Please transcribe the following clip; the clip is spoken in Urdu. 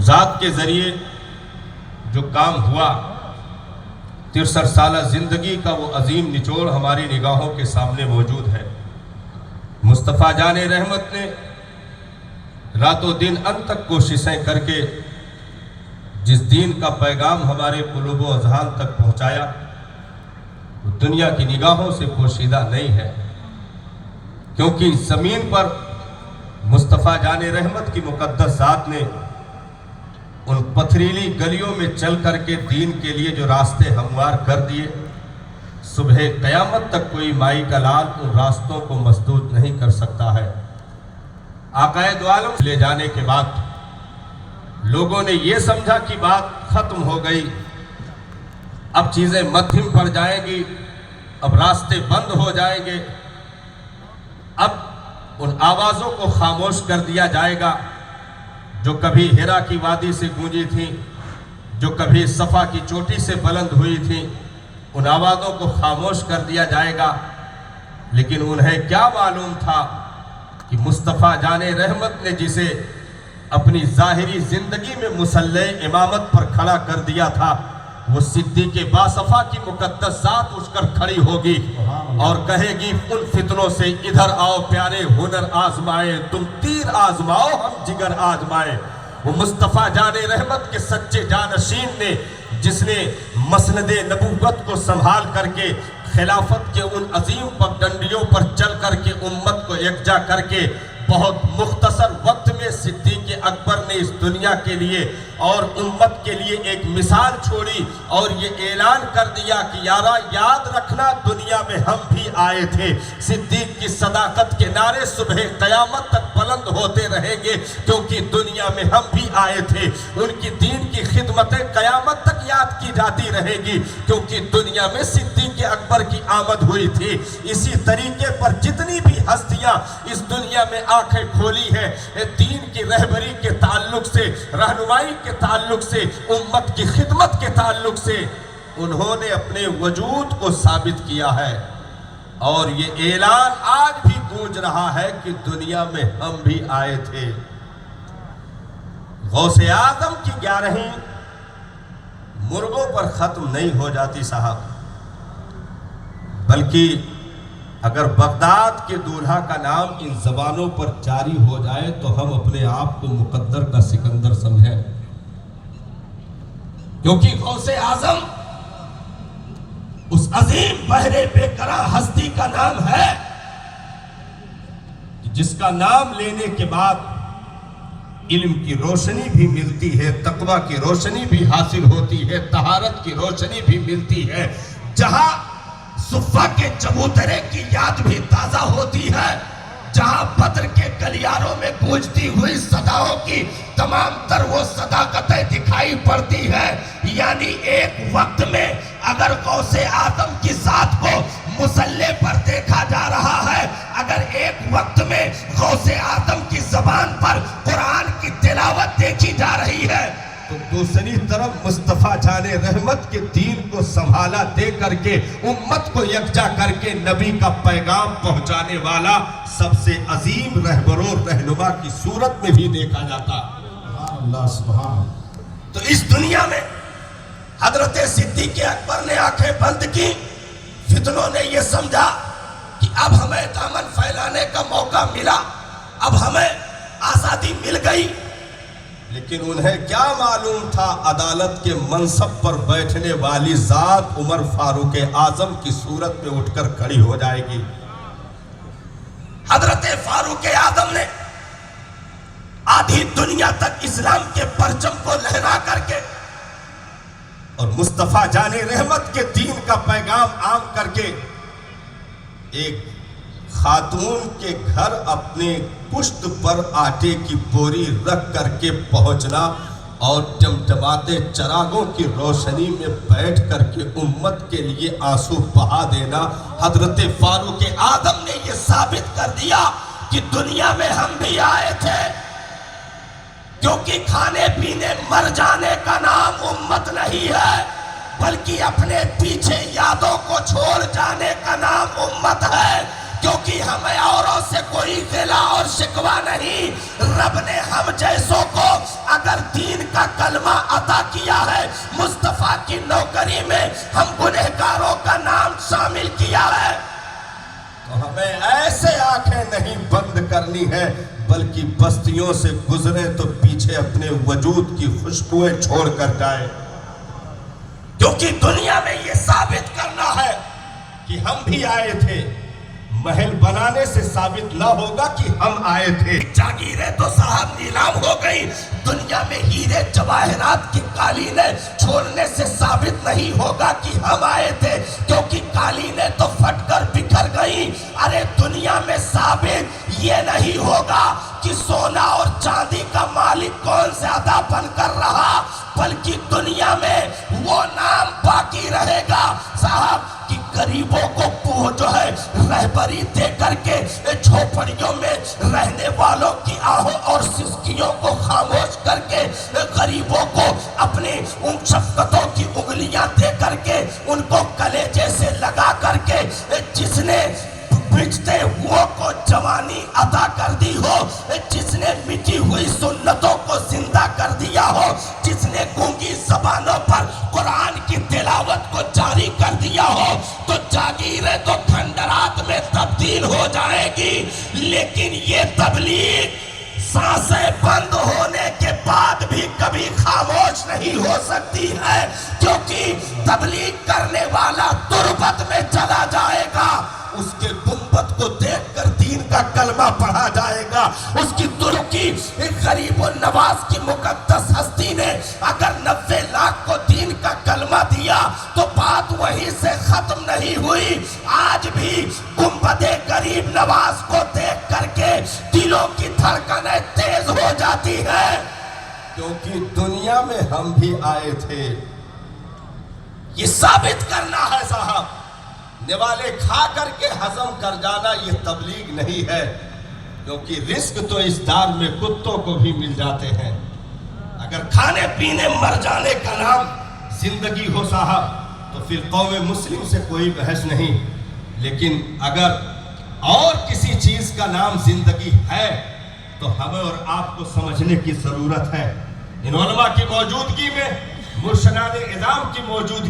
ذات کے ذریعے جو کام ہوا، 63 سالہ زندگی کا وہ عظیم نچوڑ ہماری نگاہوں کے سامنے موجود ہے۔ مصطفیٰ جان رحمت نے رات و دن انت تک کوششیں کر کے جس دین کا پیغام ہمارے قلوب و اذہان تک پہنچایا، وہ دنیا کی نگاہوں سے پوشیدہ نہیں ہے، کیونکہ زمین پر مصطفیٰ جان رحمت کی مقدس ذات نے ان پتھریلی گلیوں میں چل کر کے دین کے لیے جو راستے ہموار کر دیے، صبح قیامت تک کوئی مائی کا لال ان راستوں کو مسدود نہیں کر سکتا ہے۔ آقا دو عالم لے جانے کے بعد لوگوں نے یہ سمجھا کہ بات ختم ہو گئی، اب چیزیں مدھم پڑ جائیں گی، اب راستے بند ہو جائیں گے، اب ان آوازوں کو خاموش کر دیا جائے گا جو کبھی ہیرا کی وادی سے گونجی تھیں، جو کبھی صفا کی چوٹی سے بلند ہوئی تھیں، ان آوازوں کو خاموش کر دیا جائے گا۔ لیکن انہیں کیا معلوم تھا کہ مصطفیٰ جان رحمت نے جسے اپنی ظاہری زندگی میں مسلح امامت پر کھڑا کر دیا تھا، وہ صدیق باصفا کی مقدس ذات اٹھ کر کھڑی ہوگی اور کہے گی ان فتنوں سے ادھر آؤ پیارے، ہنر آزمائے، تم تیر آزماؤ ہم جگر آزمائے۔ وہ مصطفیٰ جان رحمت کے سچے جانشین نے، جس نے مسند نبوت کو سنبھال کر کے خلافت کے ان عظیم پگڈنڈیوں پر چل کر کے امت کو یکجا کر کے بہت مختصر وقت میں صدیق اکبر نے اس دنیا کے لیے اور امت کے لیے ایک مثال چھوڑی اور یہ اعلان کر دیا کہ یارا یاد رکھنا دنیا میں ہم بھی آئے تھے۔ صدیق کی صداقت کے نعرے صبح قیامت تک بلند ہوتے رہیں گے، کیونکہ دنیا میں ہم بھی آئے تھے۔ ان کی دین کی خدمتیں قیامت تک یاد کی جاتی رہے گی، کیونکہ دنیا میں صدیق اکبر کی آمد ہوئی تھی۔ اسی طریقے پر جتنی بھی ہستیاں اس دنیا میں آنکھیں کھولی ہے دین کی رہبری کے تعلق سے، رہنمائی کے تعلق سے، امت کی خدمت کے تعلق سے، انہوں نے اپنے وجود کو ثابت کیا ہے، اور یہ اعلان آج بھی گونج رہا ہے کہ دنیا میں ہم بھی آئے تھے۔ غوث اعظم کی 11ویں مرغوں پر ختم نہیں ہو جاتی صاحب، بلکہ اگر بغداد کے دولہا کا نام ان زبانوں پر جاری ہو جائے تو ہم اپنے آپ کو مقدر کا سکندر سمجھیں، کیونکہ غوث اعظم اس عظیم بحر بے قرار ہستی کا نام ہے جس کا نام لینے کے بعد علم کی روشنی بھی ملتی ہے، تقوی کی روشنی بھی حاصل ہوتی ہے، طہارت کی روشنی بھی ملتی ہے، جہاں صفہ کے چبوترے کی یاد بھی تازہ ہوتی ہے، جہاں بدر کے گلیاروں میں گونجتی ہوئی صداؤں کی تمام تر وہ صداقتیں دکھائی پڑتی ہے۔ یعنی ایک وقت میں اگر غوث اعظم کی ذات کو مسلح پر دیکھا جا رہا ہے، اگر ایک وقت میں غوث اعظم کی زبان پر قرآن کی تلاوت دیکھی جا رہی ہے، تو دوسری طرف مصطفیٰ جان رحمت کے دین کو سنبھالا دے کر کے امت کو یکجا کر کے نبی کا پیغام پہنچانے والا سب سے عظیم رہبر و رہنما کی صورت میں بھی دیکھا جاتا۔ اللہ سبحان۔ تو اس دنیا میں حضرت صدیق اکبر نے آنکھیں بند کی، فتنوں نے یہ سمجھا کہ اب ہمیں دامن پھیلانے کا موقع ملا، اب ہمیں آزادی مل گئی، لیکن انہیں کیا معلوم تھا عدالت کے منصب پر بیٹھنے والی ذات عمر فاروق اعظم کی صورت میں اٹھ کر کھڑی ہو جائے گی۔ حضرت فاروق اعظم نے آدھی دنیا تک اسلام کے پرچم کو لہرا کر کے اور مصطفیٰ جان رحمت کے دین کا پیغام عام کر کے ایک خاتون کے گھر اپنے پشت پر آٹے کی بوری رکھ کر کے پہنچنا اور ٹمٹماتے چراغوں کی روشنی میں بیٹھ کر کے امت کے لیے آنسو بہا دینا، حضرت فاروق اعظم نے یہ ثابت کر دیا کہ دنیا میں ہم بھی آئے تھے، کیونکہ کھانے پینے مر جانے کا نام امت نہیں ہے، بلکہ اپنے پیچھے یادوں کو چھوڑ جانے کا نام امت ہے، کیونکہ ہمیں اوروں سے کوئی غلا اور شکوہ نہیں۔ رب نے ہم جیسوں کو اگر دین کا عطا کیا ہے، مصطفیٰ کی نوکری میں ہم گنہگاروں کا نام شامل کیا ہے۔ تو ہمیں ایسے آنکھیں نہیں بند کرنی ہے، بلکہ بستیوں سے گزرے تو پیچھے اپنے وجود کی خوشبوئیں چھوڑ کر جائے، کیونکہ دنیا میں یہ ثابت کرنا ہے کہ ہم بھی آئے تھے۔ محل بنانے سے ثابت نہ ہوگا کہ ہم آئے تھے۔ جاگیریں تو صاحب نیلام ہو گئی، دنیا میں ہیرے جواہرات کی قالینیں چھوڑنے سے ثابت نہیں ہوگا کہ ہم آئے تھے، کیونکہ قالینیں تو پھٹ کر بکھر گئی۔ ارے دنیا میں ثابت یہ نہیں ہوگا کہ سونا اور چاندی کا مالک کون زیادہ بن کر رہا، بلکہ دنیا میں وہ نام باقی رہے گا صاحب کہ غریبوں کو جو ہے رہبری دے کر کے جھوپڑیوں میں رہنے والوں کی آہوں اور سسکیوں کو خاموش کر کے، غریبوں کو اپنی ان شفقتوں کی انگلیاں دے کر کے، ان کو کلیجے سے لگا کر کے، جس نے بچتے ہوا کو جوانی عطا کر دی ہو، جس نے مٹی ہوئی سنتوں کو زندہ کر دیا ہو، جس نے گونگی زبانوں پر قرآن کی تلاوت کو جاری کر دیا ہو، تو جاگیریں تو کھنڈرات میں تبدیل ہو جائے گی، لیکن یہ تبلیغ سانسیں بند ہونے کے بعد بھی کبھی خاموش نہیں ہو سکتی ہے، کیونکہ تبلیغ کرنے والا تربت میں چلا جائے گا، اس کے گنبد کو دیکھ کر دین کا کلمہ پڑھا جائے گا، اس کی ترکی غریب و نواز کی مقدس ہستی نے اگر 90 لاکھ کو دین کا کلمہ دیا تو بات وہیں سے ختم نہیں ہوئی، آج بھی گنبد غریب نواز کو دیکھ کر کے دلوں کی دھڑکنیں تیز ہو جاتی ہیں، کیونکہ دنیا میں ہم بھی آئے تھے۔ یہ ثابت کرنا ہے صاحب، نوالے کھا کر کے ہضم کر جانا یہ تبلیغ نہیں ہے، کیونکہ رزق تو اس دار میں کتوں کو بھی مل جاتے ہیں۔ اگر کھانے پینے مر جانے کا نام زندگی ہو صاحب تو پھر قوم مسلم سے کوئی بحث نہیں، لیکن اگر اور کسی چیز کا نام زندگی ہے تو ہمیں اور آپ کو سمجھنے کی ضرورت ہے۔ ان علماء کی موجودگی میں، مرشدان اعظام کی موجودگی